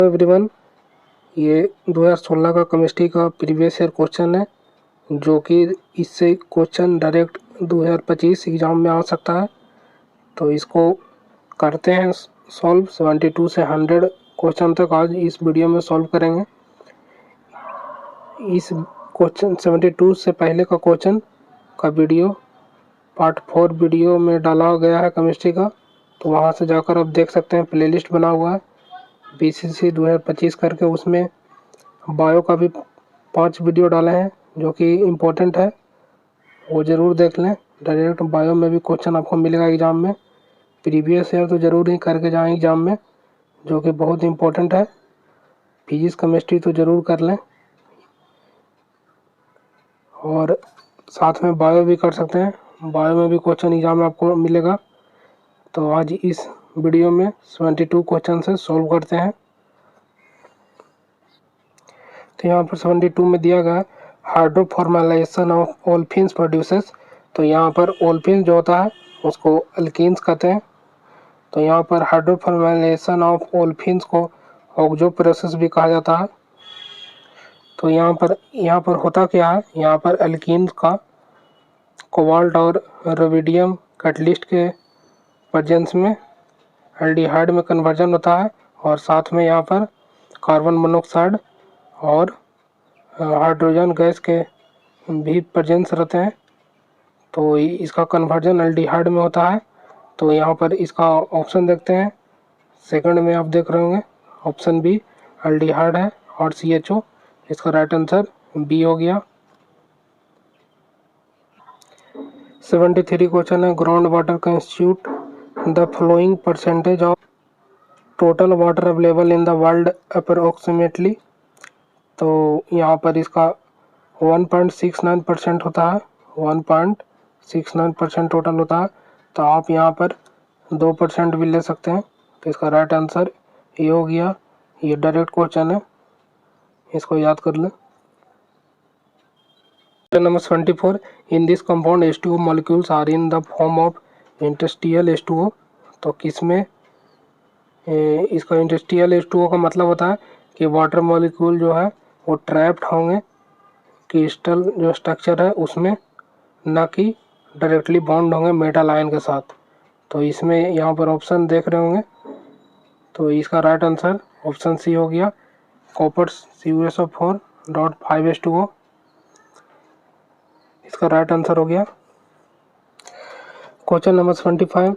Everyone, ये 2016 का chemistry का प्रीवियस ईयर क्वेश्चन है, जो कि इससे क्वेश्चन डायरेक्ट 2025 एग्ज़ाम में आ सकता है। तो इसको करते हैं सॉल्व। 72 से 100 क्वेश्चन तक आज इस वीडियो में सॉल्व करेंगे। इस क्वेश्चन 72 से पहले का क्वेश्चन का वीडियो पार्ट 4 वीडियो में डाला गया है केमिस्ट्री का, तो वहाँ से जाकर आप देख सकते हैं। प्लेलिस्ट बना हुआ है BCC 2025 करके, उसमें बायो का भी 5 वीडियो डाले हैं जो कि इम्पोर्टेंट है, वो ज़रूर देख लें। डायरेक्ट बायो में भी क्वेश्चन आपको मिलेगा एग्ज़ाम में। प्रीवियस ईयर तो ज़रूर ही करके जाएं एग्ज़ाम में, जो कि बहुत इम्पोर्टेंट है। फिजिक्स केमिस्ट्री तो ज़रूर कर लें, और साथ में बायो भी कर सकते हैं। बायो में भी क्वेश्चन एग्ज़ाम में आपको मिलेगा। तो आज इस वीडियो में 72 क्वेश्चन से सॉल्व करते हैं। तो यहाँ पर 72 में दिया गया हाइड्रोफॉर्मेलाइजेशन ऑफ ओल्फिन्स प्रोड्यूसेस। तो यहाँ पर ओल्फिन जो होता है उसको अल्कीन्स कहते हैं। तो यहाँ पर हाइड्रोफॉर्मेलाइजेशन ऑफ ओल्फिन्स को ऑक्सो प्रोसेस भी कहा जाता है। तो यहाँ पर होता क्या है, यहाँ पर अल्कीन्स का कोबाल्ट और रुबिडियम कैटलिस्ट के प्रेजेंस में एल्डिहाइड में कन्वर्जन होता है, और साथ में यहाँ पर कार्बन मोनोऑक्साइड और हाइड्रोजन गैस के भी प्रेजेंस रहते हैं। तो इसका कन्वर्जन एल्डिहाइड में होता है। तो यहाँ पर इसका ऑप्शन देखते हैं। सेकंड में आप देख रहे होंगे ऑप्शन बी एल्डिहाइड है और CHO। इसका राइट आंसर बी हो गया। 73 क्वेश्चन है, ground water constitute the flowing percentage of total water available in the world approximately. तो यहाँ पर इसका 1.69% होता है। 1.69% टोटल होता है। तो आप यहाँ पर 2% भी ले सकते हैं। तो इसका राइट आंसर ये हो गया। ये डायरेक्ट क्वेश्चन है, इसको याद कर लें। Number 74, in this compound H2O molecules are in the form of interstitial H2O। तो किसमें इसका इंटरस्टिशियल H2O का मतलब होता है कि वाटर मॉलिक्यूल जो है वो ट्रैप्ड होंगे क्रिस्टल जो स्ट्रक्चर है उसमें, ना कि डायरेक्टली बॉन्ड होंगे मेटल आयन के साथ। तो इसमें यहाँ पर ऑप्शन देख रहे होंगे, तो इसका राइट आंसर ऑप्शन सी हो गया, कॉपर CuSO4.5H2O। इसका राइट आंसर हो गया। Question number 75,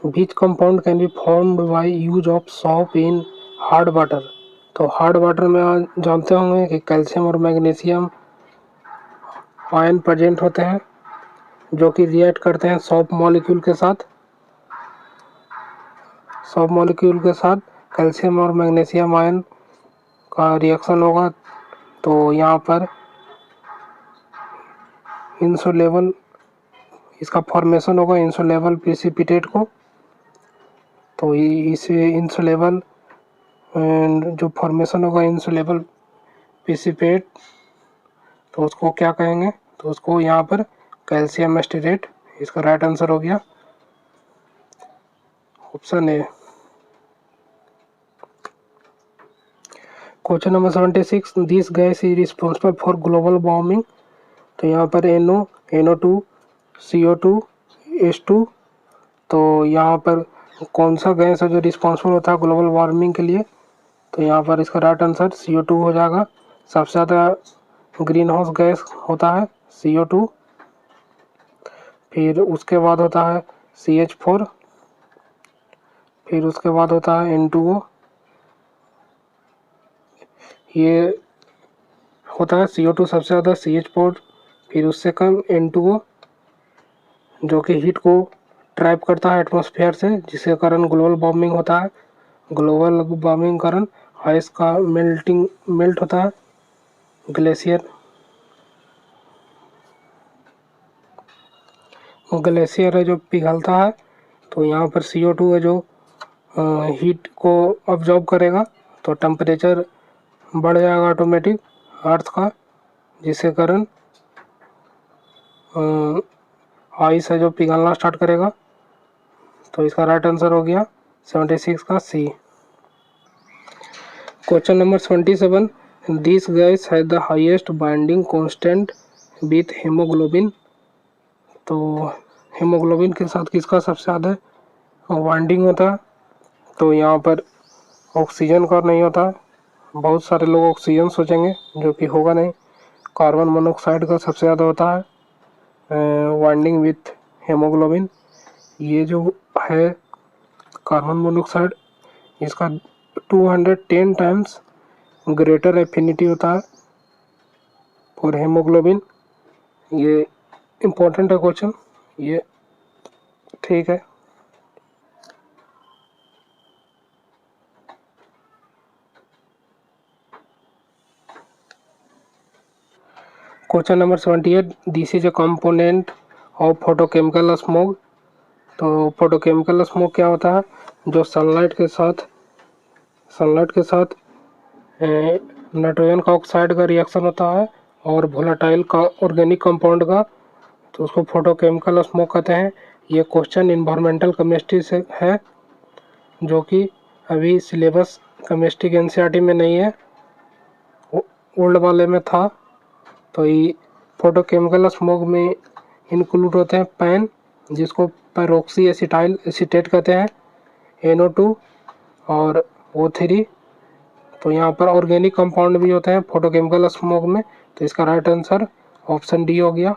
which compound can be formed by use of soap in hard water. तो हार्ड वाटर में आप जानते होंगे कि कैल्शियम और मैग्नीशियम आयन प्रेजेंट होते हैं, जो कि रिएक्ट करते हैं सोप मॉलिक्यूल के साथ। सोप मॉलिक्यूल के साथ कैल्शियम और मैग्नीशियम आयन का रिएक्शन होगा, तो यहाँ पर इंसोलेबल इसका फॉर्मेशन होगा, इंसोलेबल प्रेसिपिटेट को। तो इस इंसोलेबल जो फॉर्मेशन होगा इंसोलेबल प्रेसिपिटेट, तो उसको क्या कहेंगे, तो उसको यहाँ पर कैल्शियम एस्टेरेट। इसका राइट आंसर हो गया option A. Question number 76, this gas is responsible for global warming. तो यहाँ पर NO2 CO2 H2। तो यहाँ पर कौन सा गैस है जो रिस्पॉन्सिबल होता है ग्लोबल वार्मिंग के लिए। तो यहाँ पर इसका राइट आंसर CO2 हो जाएगा। सबसे ज़्यादा ग्रीन हाउस गैस होता है CO2, फिर उसके बाद होता है CH4, फिर उसके बाद होता है N2O। ये होता है CO2 सबसे ज़्यादा, CH4 फिर उससे कम N2O, जो कि हीट को ट्रैप करता है एटमॉस्फेयर से, जिसके कारण ग्लोबल वार्मिंग होता है। ग्लोबल वार्मिंग कारण आइस का मेल्ट होता है, ग्लेशियर है जो पिघलता है। तो यहाँ पर CO2 है जो हीट को ऑब्जॉर्ब करेगा, तो टेम्परेचर बढ़ जाएगा ऑटोमेटिक अर्थ का, जिसके कारण आइस है जो पिघलना स्टार्ट करेगा। तो इसका राइट आंसर हो गया 76 का C. Question number 27, this gas has the highest binding constant with haemoglobin. तो हेमोग्लोबिन के साथ किसका सबसे ज़्यादा बाइंडिंग होता है? तो यहाँ पर ऑक्सीजन का नहीं होता। बहुत सारे लोग ऑक्सीजन सोचेंगे, जो कि होगा नहीं। कार्बन मोनोऑक्साइड का सबसे ज़्यादा होता है बाइंडिंग विथ हेमोग्लोबिन। ये जो है कार्बन मोनोऑक्साइड, इसका 210 टाइम्स ग्रेटर एफिनिटी होता है फॉर हेमोग्लोबिन। ये इम्पोर्टेंट है क्वेश्चन, ये ठीक है। Question number 78, this is a component of photochemical smoke. तो फोटोकेमिकल स्मोक क्या होता है? जो सनलाइट के साथ नाइट्रोजन का ऑक्साइड का रिएक्शन होता है और वोलेटाइल का ऑर्गेनिक कंपाउंड का, तो उसको फोटोकेमिकल स्मोक कहते हैं। ये क्वेश्चन इन्वायरमेंटल केमिस्ट्री से है, जो कि अभी सिलेबस केमिस्ट्री के एनसीईआरटी में नहीं है, ओल्ड वाले में था। तो ये फोटोकेमिकल स्मोक में इंक्लूड होते हैं पैन, जिसको पैरोक्सी एसिटाइल एसीटेट कहते हैं, NO2 और O3। तो यहाँ पर ऑर्गेनिक कंपाउंड भी होते हैं फोटोकेमिकल स्मोक में। तो इसका राइट आंसर ऑप्शन डी हो गया।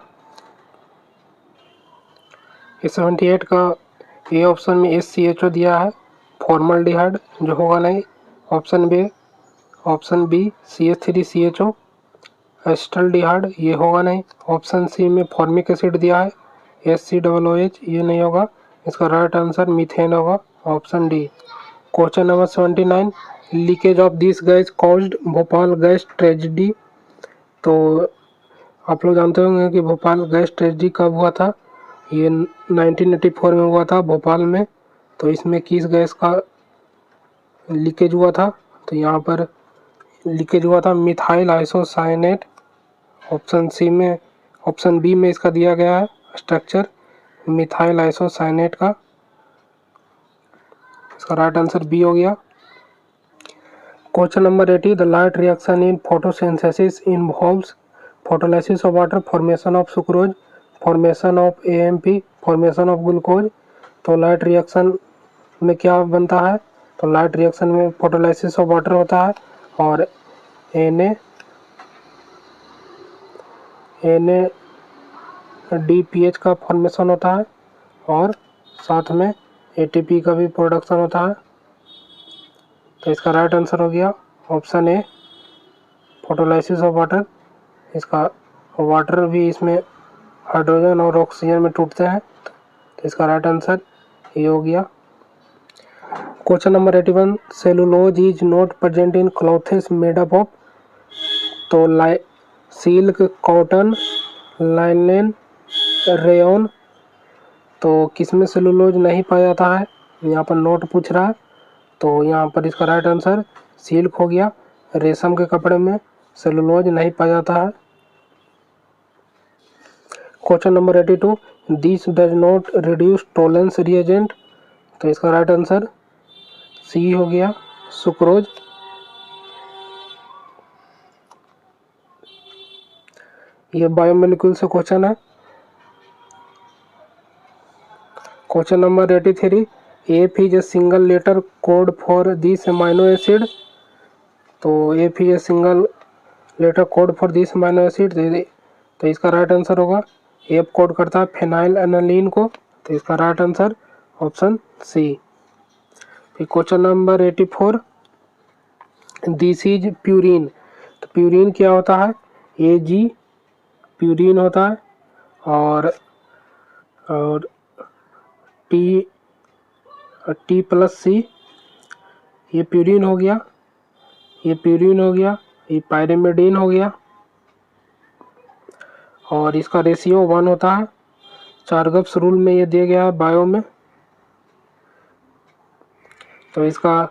78 का ए ऑप्शन में SCHO दिया है, फॉर्मल्डिहाइड, जो होगा नहीं। ऑप्शन बी CH3CHO एस्टल्डिहाइड, ये होगा नहीं। ऑप्शन सी में फॉर्मिक एसिड दिया है SCOOH, ये नहीं होगा। इसका राइट आंसर मीथेन होगा, option D. Question number 79, leakage of this gas caused Bhopal gas tragedy. तो आप लोग जानते होंगे कि भोपाल गैस ट्रेजिडी कब हुआ था? ये 1984 में हुआ था भोपाल में। तो इसमें किस गैस का लीकेज हुआ था? तो यहाँ पर लीकेज हुआ था मिथाइल आइसोसाइनेट। ऑप्शन बी में इसका दिया गया है स्ट्रक्चर मिथाइल आइसोसाइनेट का। इसका राइट आंसर बी हो गया। Question number 80, the light reaction in photosynthesis involves photolysis of water, formation of sucrose, formation of AMP, formation of glucose. तो लाइट रिएक्शन में क्या बनता है? तो लाइट रिएक्शन में फोटोलाइसिस ऑफ वाटर होता है और NADPH का फॉर्मेशन होता है और साथ में ATP का भी प्रोडक्शन होता है। तो इसका राइट आंसर हो गया option A, photolysis of water. इसका वाटर भी इसमें हाइड्रोजन और ऑक्सीजन में टूटते हैं। तो इसका राइट आंसर ये हो गया। Question number 81, cellulose is not present in clothes made up of. तो सिल्क, कॉटन, लाइनेन, रेयन। तो किसमें सेलुलोज नहीं पाया जाता है? यहाँ पर नोट पूछ रहा है। तो यहाँ पर इसका राइट आंसर सिल्क हो गया। रेशम के कपड़े में सेलुलोज नहीं पाया जाता है। Question number 82, this does not reduce tolerance reagent. तो इसका राइट आंसर सी हो गया, सुक्रोज। ये बायोमोलिक्यूल से क्वेश्चन है। Question number 83, F is a single letter code for this amino acid. तो F is a single letter code for this amino acid. तो इसका राइट आंसर होगा, एफ कोड करता है फेनाइल एनालिन को। तो इसका right answer option C. Question number 84, this is purine. तो प्यूरिन क्या होता है? AG प्यूरिन होता है और T+C ये प्यूरिन हो गया, ये पायरिमिडीन हो गया और इसका रेशियो 1 होता है। चार्गप्स रूल में ये दिया गया है बायो में। तो इसका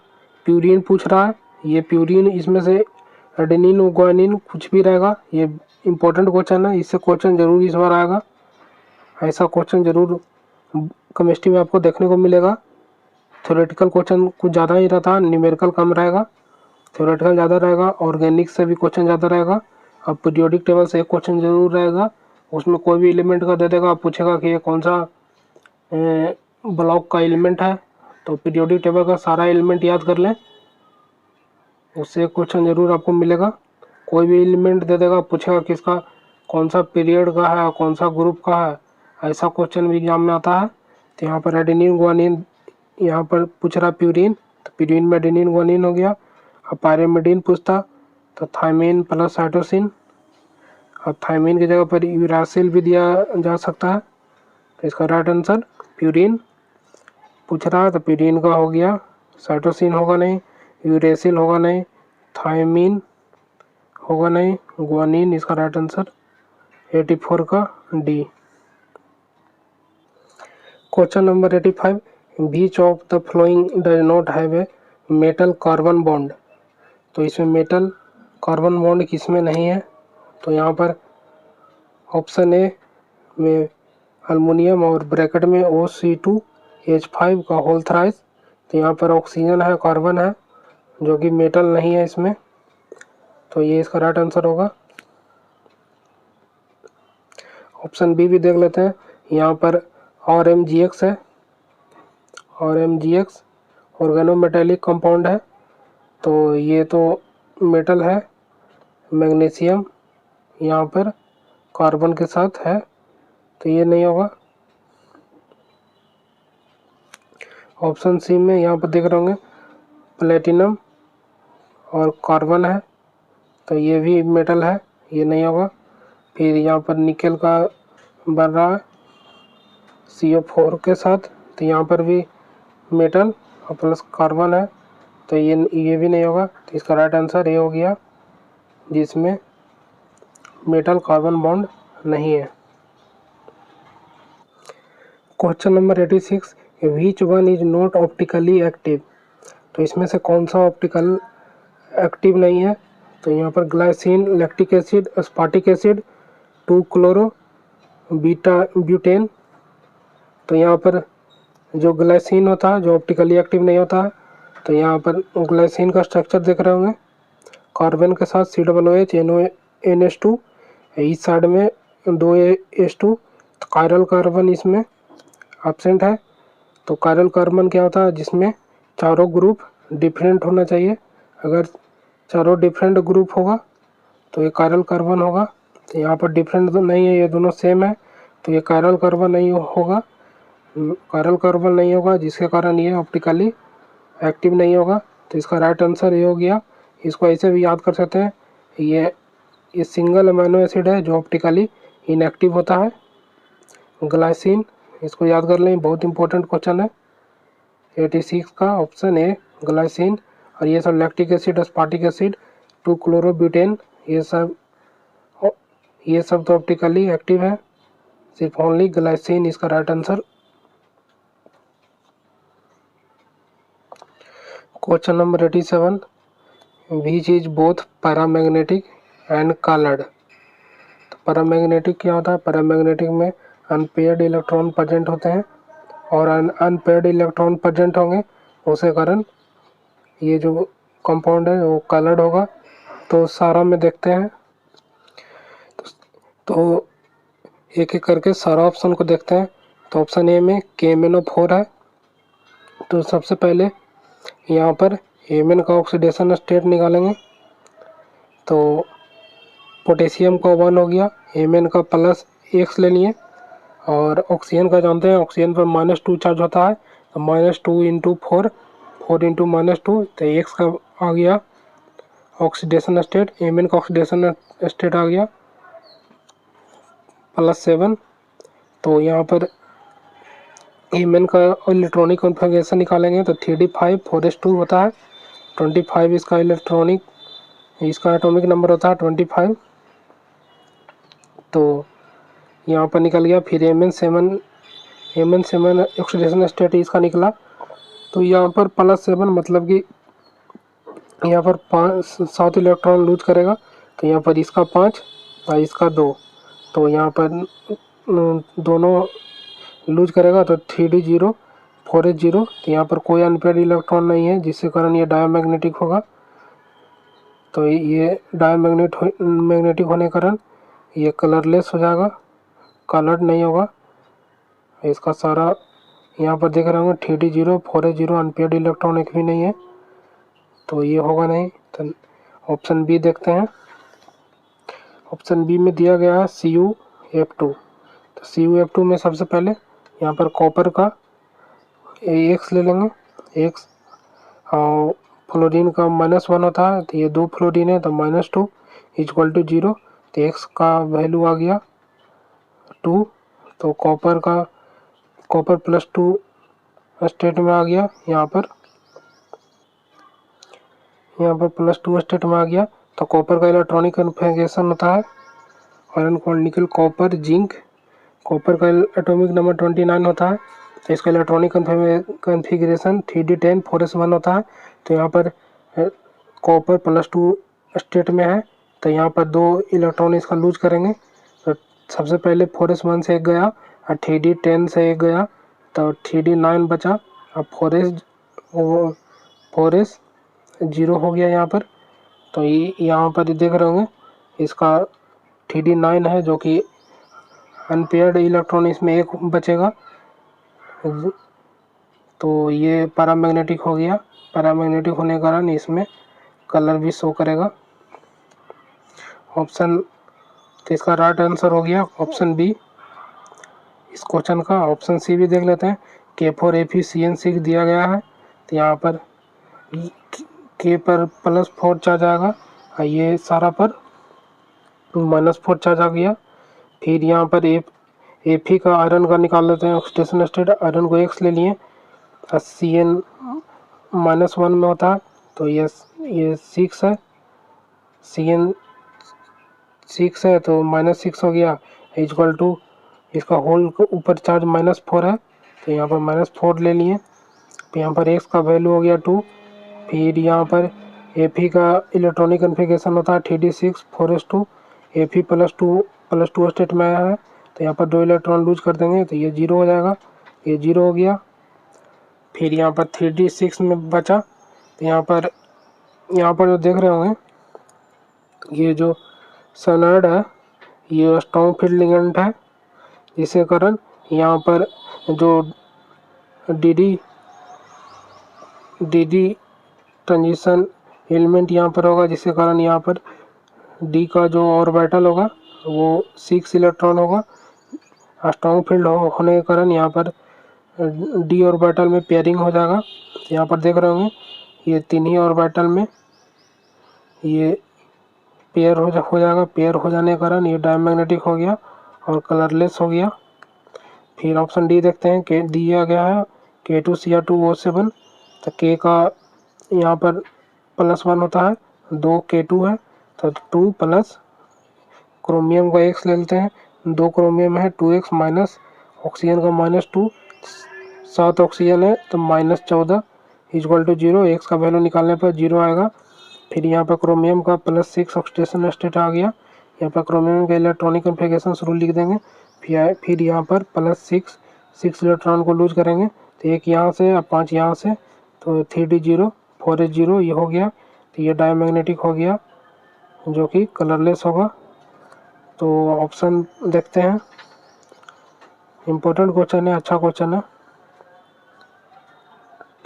प्यूरिन पूछ रहा है। ये प्यूरिन, इसमें से एडेनिन ग्वानिन कुछ भी रहेगा। ये इंपॉर्टेंट क्वेश्चन है, इससे क्वेश्चन जरूर इस बार आएगा। ऐसा क्वेश्चन जरूर केमिस्ट्री में आपको देखने को मिलेगा। थ्योरेटिकल क्वेश्चन कुछ ज़्यादा ही रहता है, न्यूमेरिकल कम रहेगा। थ्योरेटिकल ज़्यादा रहेगा, ऑर्गेनिक से भी क्वेश्चन ज़्यादा रहेगा। अब पीरियोडिक टेबल से एक क्वेश्चन जरूर रहेगा, उसमें कोई भी एलिमेंट का दे देगा, पूछेगा कि ये कौन सा ब्लॉक का एलिमेंट है, तो पीरियोडिक टेबल का सारा एलिमेंट याद कर लें, उससे एक क्वेश्चन जरूर आपको मिलेगा। कोई भी एलिमेंट दे देगा, पूछेगा किसका कौन सा पीरियड का है, कौन सा ग्रुप का है, ऐसा क्वेश्चन भी एग्जाम में आता है। तो यहाँ पर एडेनिन ग्वानिन, यहाँ पर पूछ रहा प्यूरिन, तो प्यूरिन में एडेनिन ग्वानिन हो गया। अब पायरिमिडीन पूछता तो थायमिन प्लस साइटोसिन, अब थायमिन की जगह पर यूरासिल भी दिया जा सकता है, तो इसका राइट आंसर प्यूरिन पूछ रहा है, तो प्यूरिन का हो गया। साइटोसिन होगा नहीं, यूरेसिल होगा नहीं, थायमिन होगा नहीं, ग्वानिन इसका राइट आंसर 84 का D. Question number 85, beach of the flowing does not have a metal carbon bond. तो इसमें मेटल कार्बन बॉन्ड किसमें नहीं है, तो यहाँ पर ऑप्शन ए में अल्मुनियम और ब्रैकेट में OC2H5 का होल थ्राइस। तो यहाँ पर ऑक्सीजन है, कार्बन है, जो कि मेटल नहीं है इसमें, तो ये इसका राइट आंसर होगा। ऑप्शन बी भी देख लेते हैं, यहाँ पर RMGX है, RMGX ऑर्गेनोमेटेलिक कंपाउंड है, तो ये तो मेटल है। मैग्नीशियम यहाँ पर कार्बन के साथ है, तो ये नहीं होगा। ऑप्शन सी में यहाँ पर देख रहे होंगे प्लेटिनम और कार्बन है, तो ये भी मेटल है, ये नहीं होगा। फिर यहाँ पर निकेल का बन रहा है CO4 के साथ, तो यहाँ पर भी मेटल और प्लस कार्बन है, तो ये भी नहीं होगा। तो इसका राइट आंसर ये हो गया, जिसमें मेटल कार्बन बॉन्ड नहीं है। Question number 86, which one is not optically active. तो इसमें से कौन सा ऑप्टिकल एक्टिव नहीं है, तो यहाँ पर glycine, lactic acid, aspartic acid, 2-क्लोरो बीटा ब्यूटेन। तो यहाँ पर जो ग्लाइसिन होता है, जो ऑप्टिकली एक्टिव नहीं होता है, तो यहाँ पर ग्लाइसिन का स्ट्रक्चर देख रहे होंगे, कार्बन के साथ COOH NH2, इस साइड में 2H2, तो कायरल कार्बन इसमें एब्सेंट है। तो कायरल कार्बन क्या होता है, जिसमें चारों ग्रुप डिफरेंट होना चाहिए। अगर चारों डिफरेंट ग्रुप होगा तो ये कायरल कार्बन होगा, तो यहाँ पर डिफरेंट तो नहीं है, ये दोनों सेम है, तो ये कायरल कार्बन नहीं होगा, कायरल कार्बन नहीं होगा, जिसके कारण ये ऑप्टिकली एक्टिव नहीं होगा। तो इसका राइट आंसर ये हो गया। इसको ऐसे भी याद कर सकते हैं, ये सिंगल अमीनो एसिड है जो ऑप्टिकली इनएक्टिव होता है, ग्लाइसिन। इसको याद कर लें, बहुत इंपॉर्टेंट क्वेश्चन है। 86 का ऑप्शन ए ग्लाइसिन, और ये सब लैक्टिक एसिड, अस्पार्टिक एसिड, 2-क्लोरोब्यूटेन, ये सब तो ऑप्टिकली एक्टिव है, सिर्फ ओनली ग्लाइसिन इसका right answer. Question number 87, which is both paramagnetic and collared. तो पैरामैग्नेटिक क्या होता है, पैरामैग्नेटिक में अनपेयर्ड इलेक्ट्रॉन प्रेजेंट होते हैं, और अनपेयर्ड इलेक्ट्रॉन प्रेजेंट होंगे, उसके कारण ये जो कंपाउंड है वो कलर्ड होगा। तो सारा में देखते हैं, तो एक एक करके सारा ऑप्शन को देखते हैं। तो ऑप्शन ए में KMnO4 है, तो सबसे पहले यहाँ पर Mn का ऑक्सीडेशन स्टेट निकालेंगे, तो पोटेशियम का 1 हो गया, Mn का +X ले लिए, और ऑक्सीजन का जानते हैं, ऑक्सीजन पर -2 चार्ज होता है, तो -2 × 4, 4 × -2, तो X का आ गया ऑक्सीडेशन स्टेट, Mn का ऑक्सीडेशन स्टेट आ गया +7। तो यहाँ पर Mn का इलेक्ट्रॉनिक कॉन्फ़िगरेशन निकालेंगे, तो 3d5 4s2 होता है, 25 इसका इसका एटॉमिक नंबर होता है 25। तो यहाँ पर निकल गया। फिर Mn7 ऑक्सीडेशन स्टेट इसका निकला, तो यहाँ पर +7 मतलब कि यहाँ पर 7 इलेक्ट्रॉन लूज करेगा, तो यहाँ पर इसका 5 और इसका 2, तो यहाँ पर दोनों लूज करेगा, तो 3d0 4s0, तो यहाँ पर कोई अनपेयर्ड इलेक्ट्रॉन नहीं है, जिसके कारण ये डायमैग्नेटिक होगा। तो ये मैग्नेटिक होने के कारण ये कलरलेस हो जाएगा, कलर्ड नहीं होगा। इसका सारा यहाँ पर देख रहे होंगे 3d0 4s0 अनपेयर्ड इलेक्ट्रॉन एक भी नहीं है, तो ये होगा नहीं। तो ऑप्शन बी देखते हैं। ऑप्शन बी में दिया गया है CuF2। तो CuF2 में सबसे पहले यहाँ पर कॉपर का X ले लेंगे, X और फ्लोरीन का -1 होता है, तो ये 2 फ्लोरीन है तो -2 इक्वल टू 0। तो X का वैल्यू आ गया 2, तो कॉपर +2 स्टेट में आ गया, यहाँ पर +2 स्टेट में आ गया। तो कॉपर का इलेक्ट्रॉनिक कन्फिगरेशन होता है आयरन गोल्ड निकल कॉपर जिंक। कॉपर का एटॉमिक नंबर 29 होता है, तो इसका इलेक्ट्रॉनिक कन्फिगरेशन 3d10 4s1 होता है। तो यहाँ पर कॉपर +2 स्टेट में है, तो यहाँ पर 2 इलेक्ट्रॉन इसका लूज करेंगे। तो सबसे पहले 4s1 से एक गया और 3d10 से एक गया, तो 3d9 बचा। अब 4s0 हो गया यहाँ पर। तो ये यहाँ पर देख रहे होंगे इसका 3d9 है, जो कि अनपेयर्ड इलेक्ट्रॉन इसमें एक बचेगा, तो ये पैरामैग्नेटिक हो गया। पैरामैग्नेटिक होने के कारण इसमें कलर भी शो करेगा। ऑप्शन, तो इसका राइट आंसर हो गया ऑप्शन बी इस क्वेश्चन का। ऑप्शन सी भी देख लेते हैं। K4Fe दिया गया है, तो यहाँ पर K पर +4 चार्ज आएगा और ये सारा पर -4 चार्ज आ गया। फिर यहाँ पर Fe का आयरन का निकाल लेते हैं ऑक्सीडेशन स्टेट। आयरन को X ले लिए और Cn -1 में होता है, तो ये 6 है, Cn 6 है तो -6 हो गया इक्वल टू इसका होल के ऊपर चार्ज -4 है, तो यहाँ पर -4 ले लिए। तो यहाँ पर X का वैल्यू हो गया 2। फिर यहाँ पर Fe का इलेक्ट्रॉनिक कन्फिगरेशन होता है 3d6 4s2। Fe +2 स्टेट में आया है, तो यहाँ पर 2 इलेक्ट्रॉन लूज कर देंगे, तो ये 0 हो जाएगा, ये 0 हो गया। फिर यहाँ पर 3d6 में बचा, तो यहाँ पर जो देख रहे होंगे ये जो सनाइड है ये स्ट्रॉन्ग फील्ड लिगेंड है, जिसके कारण यहाँ पर जो डी ट्रांजिशन एलिमेंट यहाँ पर होगा, जिसके कारण यहाँ पर D का जो ऑर्बिटल होगा वो 6 इलेक्ट्रॉन होगा। स्ट्रॉन्ग फील्ड होने के कारण यहाँ पर D ऑर्बिटल में पेयरिंग हो जाएगा। यहाँ पर देख रहे होंगे ये 3 ही ऑर्बिटल में ये पेयर हो जाएगा। पेयर हो जाने के कारण ये डायमैग्नेटिक हो गया और कलरलेस हो गया। फिर ऑप्शन डी देखते हैं। के दिया गया है K2Cr2O7, तो K का यहाँ पर +1 होता है, 2 K2 है, तो 2 प्लस क्रोमियम का X ले लेते हैं। 2 क्रोमियम है 2x माइनस ऑक्सीजन का -2, 7 ऑक्सीजन है तो -14 इक्वल टू 0। X का वैल्यू निकालने पर 0 आएगा। फिर यहाँ पर क्रोमियम का +6 ऑक्सीडेशन स्टेट आ गया। यहाँ पर क्रोमियम का इलेक्ट्रॉनिक कन्फिगरेशन शुरू लिख देंगे। फिर यहाँ पर +6 इलेक्ट्रॉन को लूज करेंगे, तो एक यहाँ से और 5 यहाँ से, तो 3d0 4s0 ये हो गया। तो ये डायमैग्नेटिक हो गया जो कि कलरलेस होगा। तो ऑप्शन देखते हैं। इम्पोर्टेंट क्वेश्चन है, अच्छा क्वेश्चन है,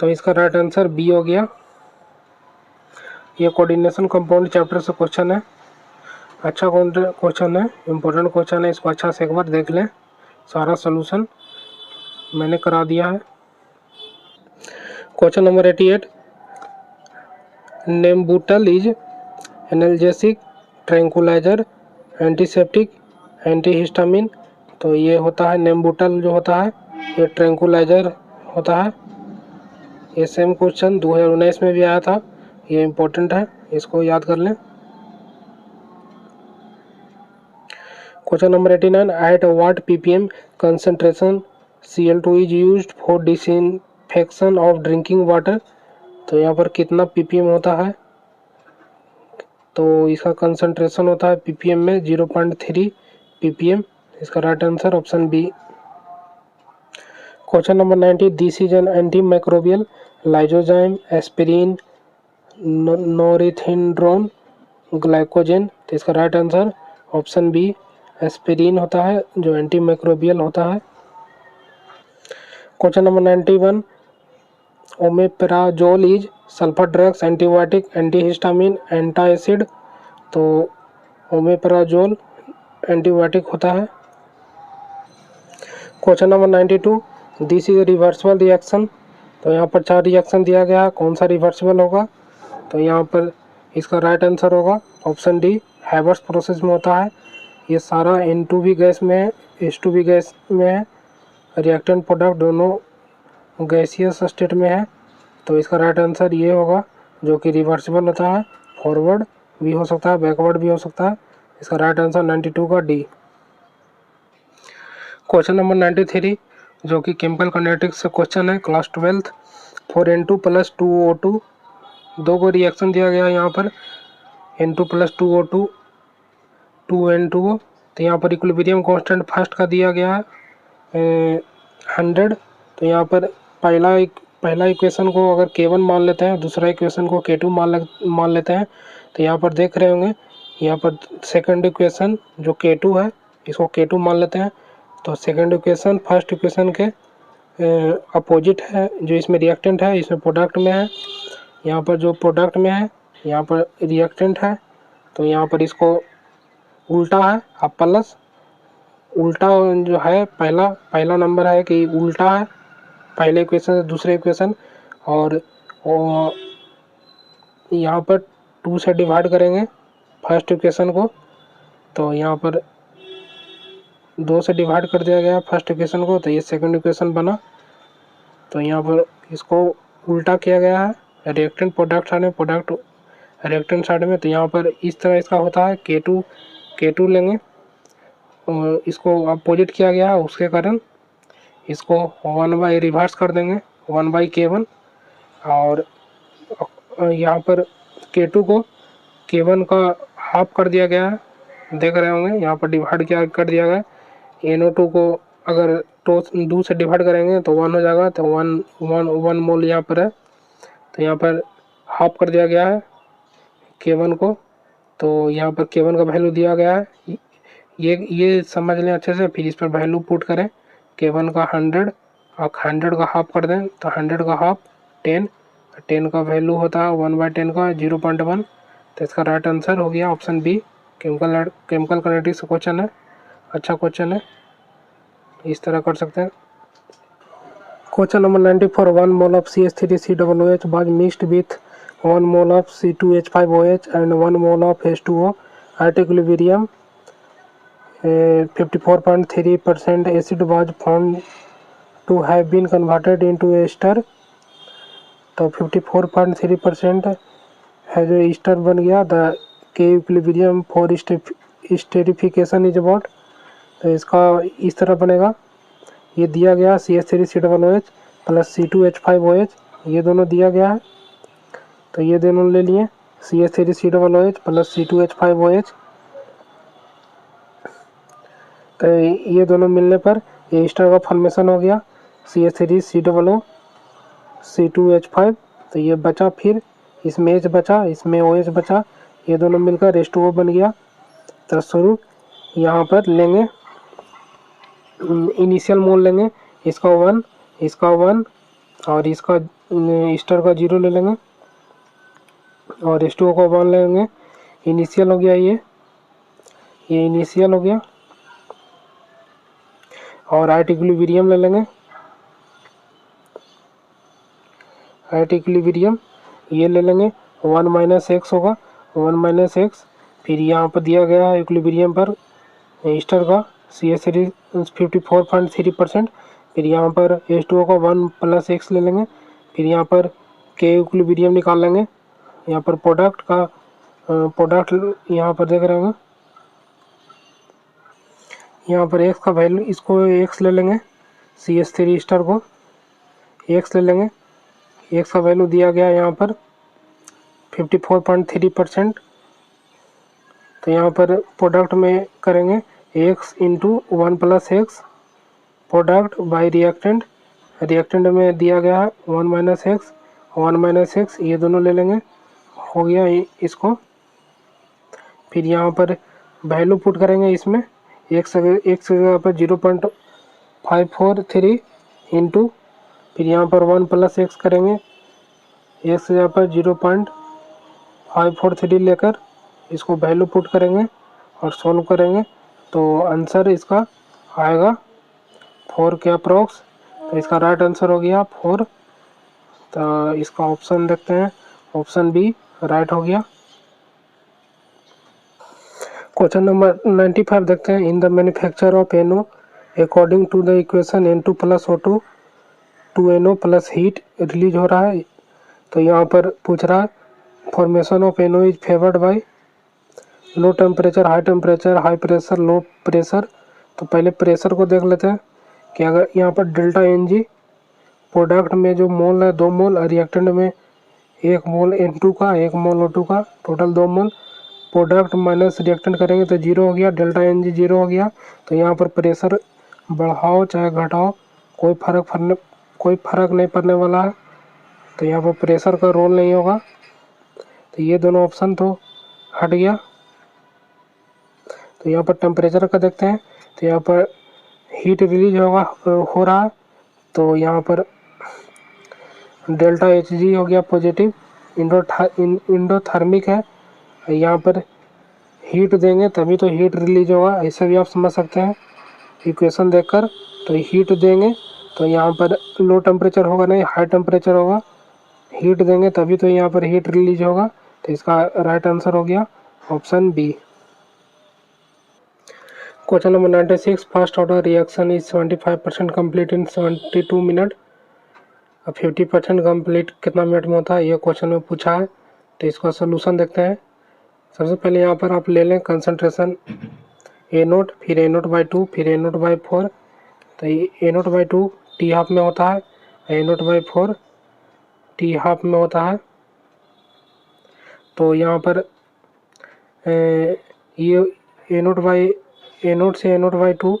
तो इसका राइट आंसर बी हो गया। ये कोऑर्डिनेशन कंपाउंड चैप्टर से क्वेश्चन है, अच्छा क्वेश्चन है, इम्पोर्टेंट क्वेश्चन है। इसको अच्छा से एक बार देख लें, सारा सोल्यूशन मैंने करा दिया है। Question number 88, Nembutal is analgesic, tranquilliser, antiseptic, antihistamine. तो ये होता है नेम्बुटल जो होता है ये ट्रैंक्विलाइजर होता है। ये सेम क्वेश्चन 2019 में भी आया था, ये इम्पोर्टेंट है, इसको याद कर लें। Question number 89, at what ppm concentration Cl2 is used for disinfection of drinking water. तो यहाँ पर कितना ppm होता है, तो इसका कंसंट्रेशन होता है ppm में 0.3 ppm। इसका right answer option B. Question number 90, this is an anti microbial lysozyme aspirin norethindrone glycogen. तो इसका right answer option B aspirin होता है जो एंटी माइक्रोबियल होता है। Question number 91, omeprazole is sulphur drugs, antibiotic, antihistamine, antacid. तो omeprazole antibiotic होता है। Question number 92, this is reversible reaction. तो यहाँ पर 4 रिएक्शन दिया गया है, कौन सा रिवर्सिबल होगा? तो यहाँ पर इसका राइट आंसर होगा ऑप्शन डी हैबर्स प्रोसेस में होता है। ये सारा N2 गैस में है, H2 गैस में है, रिएक्टेंट प्रोडक्ट दोनों गैसियस स्टेट में है। तो इसका राइट आंसर ये होगा जो कि रिवर्सिबल होता है, फॉरवर्ड भी हो सकता है, बैकवर्ड भी हो सकता है। इसका राइट आंसर 92 का डी। क्वेश्चन नंबर 93 जो कि केमिकल काइनेटिक्स से क्वेश्चन है, क्लास 12, 4N2 + 2O2। दो को रिएक्शन दिया गया है यहाँ पर, N2 + 2O2 2N2O। तो यहाँ पर इक्विलिब्रियम कांस्टेंट फर्स्ट का दिया गया है 100। तो यहाँ पर पहला इक्वेशन को अगर K1 मान लेते हैं, दूसरा इक्वेशन को K2 मान लेते हैं। तो यहाँ पर देख रहे होंगे, यहाँ पर सेकंड इक्वेशन जो K2 है इसको K2 मान लेते हैं। तो सेकंड इक्वेशन फर्स्ट इक्वेशन के अपोजिट है, जो इसमें रिएक्टेंट है इसमें प्रोडक्ट में है। यहाँ पर जो प्रोडक्ट में है यहाँ पर रिएक्टेंट है, तो यहाँ पर इसको उल्टा है, अब प्लस उल्टा जो है पहला नंबर है कि उल्टा है पहले इक्वेशन से दूसरे इक्वेशन, और यहाँ पर 2 से डिवाइड करेंगे फर्स्ट इक्वेशन को। तो यहाँ पर 2 से डिवाइड कर दिया गया फर्स्ट इक्वेशन को, तो ये सेकंड इक्वेशन बना। तो यहाँ पर इसको उल्टा किया गया है, रिएक्टेंट प्रोडक्ट साइड में, प्रोडक्ट रिएक्टेंट साइड में। तो यहाँ पर इस तरह इसका होता है, K2 लेंगे और इसको अपोजिट किया गया है, उसके कारण इसको 1/, रिवर्स कर देंगे 1/K1। और यहाँ पर K2 को K1 का हाफ कर दिया गया है, देख रहे होंगे यहाँ पर डिवाइड कर दिया गया है। NO2 को अगर 2 से डिवाइड करेंगे तो 1 हो जाएगा, तो 1 मोल यहाँ पर है। तो यहाँ पर हाफ कर दिया गया है K1 को, तो यहाँ पर K1 का वैल्यू दिया गया है, ये समझ लें अच्छे से। फिर इस पर वैल्यू पुट करें, K1 का 100 और 100 का हाफ कर दें, तो 100 का हाफ 10 का वैल्यू होता है 1/10 का 0.1। तो इसका राइट आंसर हो गया ऑप्शन बी, केमिकल काइनेटिक्स का क्वेश्चन है, अच्छा क्वेश्चन है, इस तरह कर सकते हैं। Question number 94, 1 mole of CH3COOH was mixed with 1 mole of C2H5OH and 1 mole of H2O at equilibrium. 54.3% acid was found to have been converted into ester। तो 54.3% है जो ईस्टर बन गया। द के equilibrium for esterification is about. तो इसका इस तरह बनेगा, ये दिया गया CH3COOH + C2H5OH, ये दोनों दिया गया है। तो ये दोनों ले लिए CH3COOH + C2H5OH। तो ये दोनों मिलने पर ये ईस्टर का फॉर्मेशन हो गया CH3COO C2H5। तो ये बचा, फिर इसमें H बचा, इसमें OH बचा, ये दोनों मिलकर H2O बन गया। तो स्वरूप यहाँ पर लेंगे इनिशियल मोल लेंगे, इसका 1 और इसका ईस्टर का 0 ले लेंगे और H2O का 1 लेंगे। इनिशियल हो गया, ये इनिशियल हो गया। और एट इक्विलिब्रियम ले लेंगे, एट इक्विलिब्रियम ये ले लेंगे 1 - x होगा, 1 - x। फिर यहाँ पर दिया गया है इक्विलिब्रियम पर ईस्टर का CH3 54.3%। फिर यहाँ पर H2O का 1 + x ले लेंगे। फिर यहाँ पर के इक्विलिब्रियम निकाल लेंगे। यहाँ पर प्रोडक्ट यहाँ पर देख रहे होंगे, यहाँ पर x का वैल्यू, इसको x ले लेंगे, CH3 ईस्टर को x ले लेंगे। x का वैल्यू दिया गया यहाँ पर 54.3%। तो यहाँ पर प्रोडक्ट में करेंगे x × 1 + x, product bye reactant में दिया गया है 1 - x, ये दोनों ले लेंगे, हो गया इसको। फिर यहाँ पर वैल्यू पुट करेंगे इसमें, एक जगह पर 0.543 इंटू, फिर यहाँ पर 1 + x करेंगे, x जगह पर 0.543 लेकर इसको वैल्यू पुट करेंगे और सॉल्व करेंगे तो आंसर इसका आएगा 4 के अप्रॉक्स। तो इसका राइट आंसर हो गया 4। तो इसका ऑप्शन देखते हैं, ऑप्शन बी राइट हो गया। क्वेश्चन नंबर 95 देखते हैं। In the manufacture of NO according to the equation N2 + O2 2NO + heat release हो रहा है। तो यहाँ पर पूछ रहा है formation of NO is favoured by low temperature, high temperature, high pressure, low pressure. तो पहले प्रेशर को देख लेते हैं कि अगर यहाँ पर डेल्टा Ng प्रोडक्ट में जो मोल है 2 मोल और रिएक्टेंट में 1 मोल N2 का, 1 मोल O2 का, टोटल 2 मोल। प्रोडक्ट माइनस रिएक्टेंट करेंगे तो 0 हो गया, डेल्टा Ng 0 हो गया। तो यहाँ पर प्रेशर बढ़ाओ चाहे घटाओ कोई फर्क नहीं पड़ने वाला है। तो यहाँ पर प्रेशर का रोल नहीं होगा। तो ये दोनों ऑप्शन तो हट गया। तो यहाँ पर टेम्परेचर का देखते हैं। तो यहाँ पर हीट रिलीज हो रहा है। तो यहाँ पर डेल्टा Hg हो गया पॉजिटिव, इंडोथर्मिक है। यहाँ पर हीट देंगे तभी तो हीट रिलीज होगा, ऐसे भी आप समझ सकते हैं इक्वेशन देखकर। तो हीट देंगे तो यहाँ पर लो टेम्परेचर होगा नहीं, हाई टेम्परेचर होगा। हीट देंगे तभी तो यहाँ पर हीट रिलीज होगा। तो इसका राइट आंसर हो गया option B. Question number 96, first order reaction is 75% complete in 72 minute. अब 50% कंप्लीट कितना मिनट में होता है, ये क्वेश्चन में पूछा है। तो इसका सोल्यूशन देखते हैं। सबसे पहले यहाँ पर आप ले लें कंसंट्रेशन A0, फिर A0/2, फिर A0/4। तो ये A0/2 T½ में होता है, A0/4 T½ में होता है। तो यहाँ पर ये A0 से A0/2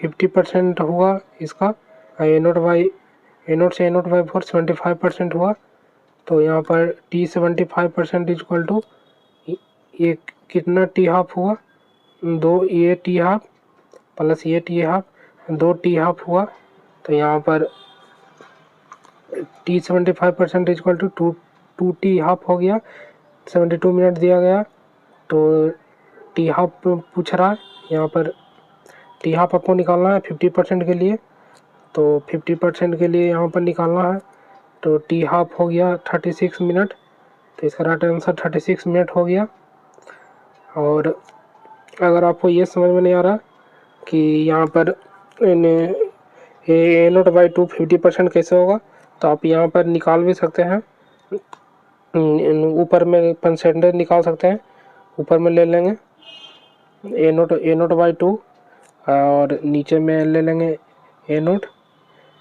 50% हुआ इसका, A0 से A0/4 75% हुआ। तो यहाँ पर T75% इक्वल टू ये कितना T½ हुआ, 2 ये T½ प्लस ये T½ 2 T½ हुआ। तो यहाँ पर T75% इक्वल टू 2 T½ हो गया। 72 मिनट दिया गया तो T½ पूछ रहा है। यहाँ पर T½ आपको निकालना है 50% के लिए। तो 50% के लिए यहाँ पर निकालना है तो T½ हो गया 36 मिनट। तो इसका राइट आंसर 36 मिनट हो गया। और अगर आपको ये समझ में नहीं आ रहा कि यहाँ पर A0/2 50% कैसे होगा, तो आप यहाँ पर निकाल भी सकते हैं। ऊपर में परसेंटेज निकाल सकते हैं, ऊपर में ले लेंगे A0/2 और नीचे में ले लेंगे A0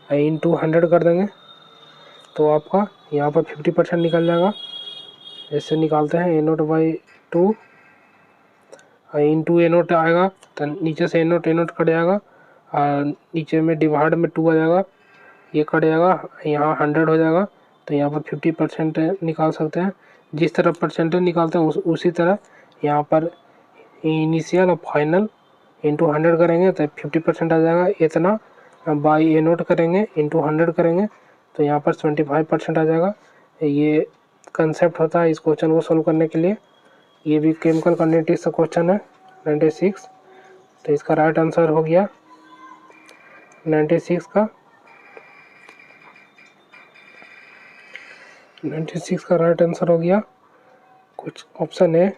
इंटू 100 कर देंगे तो आपका यहाँ पर 50% निकल जाएगा। ऐसे निकालते हैं A0/2 इंटू A0 आएगा तो नीचे से A0 कट जाएगा और नीचे में डिवाइड में 2 आ जाएगा, ये कट जाएगा, यहाँ 100 हो जाएगा। तो यहाँ पर 50% निकाल सकते हैं। जिस तरह परसेंटेज निकालते हैं उसी तरह यहाँ पर इनिशियल और फाइनल इंटू 100 करेंगे तो 50% आ जाएगा। इतना बाई A0 करेंगे इंटू 100 करेंगे तो यहाँ पर 25% आ जाएगा। ये कंसेप्ट होता है इस क्वेश्चन को सोल्व करने के लिए। ये भी केमिकल काइनेटिक्स का क्वेश्चन है 96। तो इसका राइट आंसर हो गया 96 का। 96 का राइट आंसर हो गया। कुछ ऑप्शन है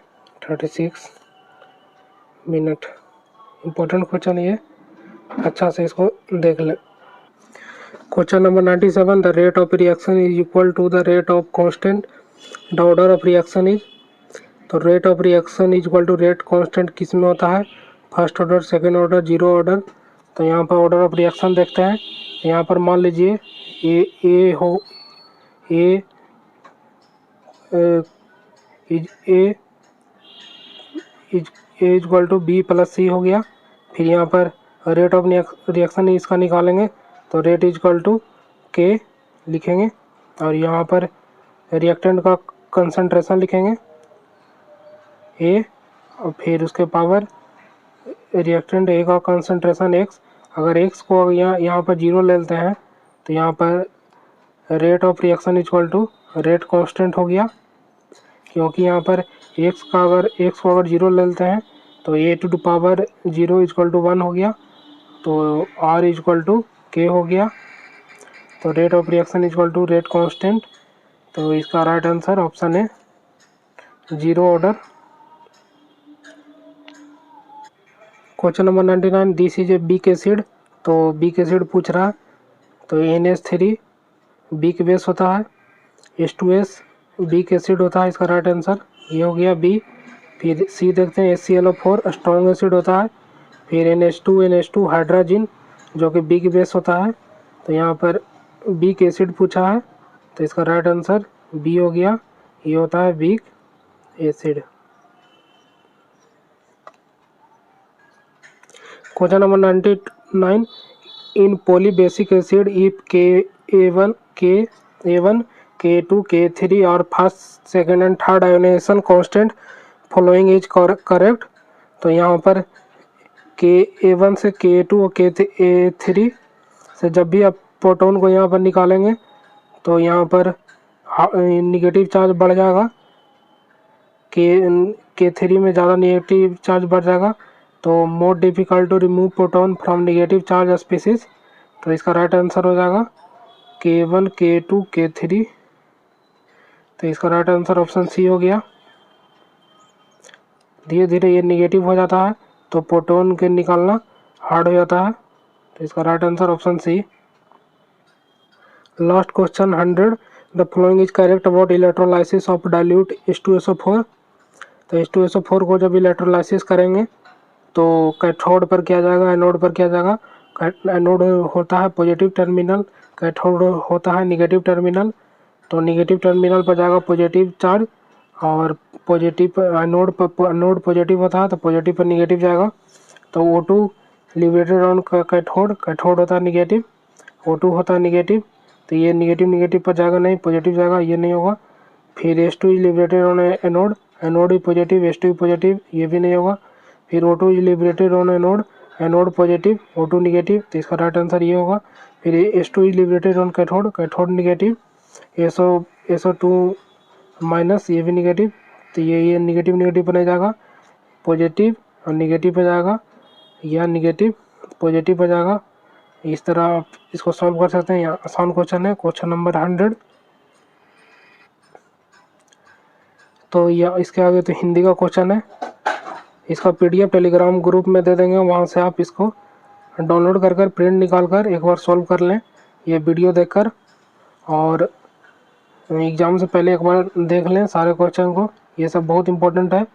36 मिनट। इम्पोर्टेंट क्वेश्चन ये, अच्छा से इसको देख लें। Question number 97, the rate of reaction is equal to the rate of constant, the order of reaction is. तो rate of reaction is equal to rate constant किस में होता है, first order, second order, zero order. तो यहाँ पर order of reaction देखते हैं। यहाँ पर मान लीजिए A is equal to B + C हो गया। फिर यहाँ पर रेट ऑफ रिएक्शन इसका निकालेंगे तो rate is equal to K लिखेंगे और यहाँ पर रिएक्टेंट का कंसंट्रेशन लिखेंगे ए और फिर उसके पावर रिएक्टेंट ए का कंसंट्रेशन एक्स। अगर एक्स को यहाँ पर 0 ले लेते हैं तो यहाँ पर rate of reaction equal to rate constant हो गया, क्योंकि यहाँ पर एक्स को अगर 0 ले लेते हैं तो A to the power 0 equal to 1 हो गया, तो आर इक्वल टू के हो गया। तो rate of reaction equal to rate constant. तो इसका राइट आंसर ऑप्शन है 0 order. Question number 99, this is a weak acid. तो बीक एसिड पूछ रहा है, तो NH3 बीक बेस होता है, H2S बीक एसिड होता है, इसका राइट आंसर ये हो गया बी। फिर सी देखते हैं, HClO4 स्ट्रॉन्ग एसिड होता है। फिर NH2 हाइड्रोजन जो कि बीक बेस होता है। तो यहाँ पर बीक एसिड पूछा है, तो इसका राइट आंसर बी हो गया, ये होता है beak acid. Question number 99, in polybasic acid if Ka1 Ka2 K3 और first second and third ionization constant following is correct. तो यहाँ पर Ka1 से Ka2 और Ka3 से जब भी आप प्रोटॉन को यहाँ पर निकालेंगे तो यहाँ पर निगेटिव चार्ज बढ़ जाएगा, K3 में ज़्यादा निगेटिव चार्ज बढ़ जाएगा, तो more difficult to remove proton from negative charge species. तो इसका राइट आंसर हो जाएगा K1 K2 K3। तो इसका राइट आंसर ऑप्शन सी हो गया। धीरे धीरे ये निगेटिव हो जाता है तो प्रोटॉन के निकालना हार्ड हो जाता है, तो इसका right answer option C. Last question 100, the following is correct about electrolysis of dilute H2SO4। तो H2SO4 को जब इलेक्ट्रोलाइसिस करेंगे तो कैथोड पर किया जाएगा, एनोड पर किया जाएगा। एनोड होता है पॉजिटिव टर्मिनल, कैथोड होता है निगेटिव टर्मिनल। तो निगेटिव टर्मिनल पर जाएगा पॉजिटिव चार्ज और पॉजिटिव एनोड पॉजिटिव होता है तो पॉजिटिव पर निगेटिव जाएगा। तो O2 लिबरेटेड ऑन कैथोड होता है निगेटिव, O2 होता है निगेटिव, तो ये निगेटिव पर जाएगा नहीं, पॉजिटिव जाएगा, ये नहीं होगा। फिर H2 लिबरेटेड ऑन एनोड भी पॉजिटिव, H2 पॉजिटिव, ये भी नहीं होगा। फिर O2 liberated on anode positive, O2 negative, तो इसका राइट आंसर ये होगा। फिर H2 liberated on cathode negative, SO2 minus, ये भी निगेटिव, तो ये निगेटिव पर नहीं जाएगा, पॉजिटिव और निगेटिव पर जाएगा, या निगेटिव पॉजिटिव पर जाएगा। इस तरह आप इसको सॉल्व कर सकते हैं। यहाँ आसान क्वेश्चन है, क्वेश्चन नंबर 100। तो या इसके आगे तो हिंदी का क्वेश्चन है, इसका PDF टेलीग्राम ग्रुप में दे देंगे, वहाँ से आप इसको डाउनलोड कर प्रिंट निकाल कर एक बार सॉल्व कर लें ये वीडियो देखकर, और एग्ज़ाम से पहले एक बार देख लें सारे क्वेश्चन को। ये सब बहुत इंपॉर्टेंट है,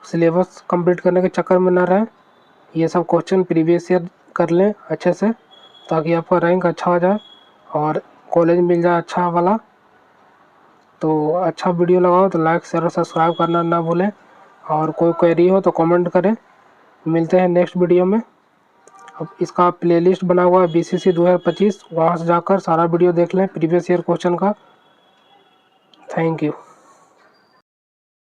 सिलेबस कंप्लीट करने के चक्कर में ना रहें। ये सब क्वेश्चन प्रीवियस ईयर कर लें अच्छे से, ताकि आपका रैंक अच्छा हो जाए और कॉलेज मिल जाए अच्छा वाला। तो अच्छा वीडियो लगाओ तो लाइक शेयर और सब्सक्राइब करना ना भूलें, और कोई क्वेरी हो तो कमेंट करें। मिलते हैं नेक्स्ट वीडियो में। अब इसका प्लेलिस्ट बना हुआ है BCC 2025, वहाँ से जाकर सारा वीडियो देख लें प्रीवियस ईयर क्वेश्चन का। Thank you.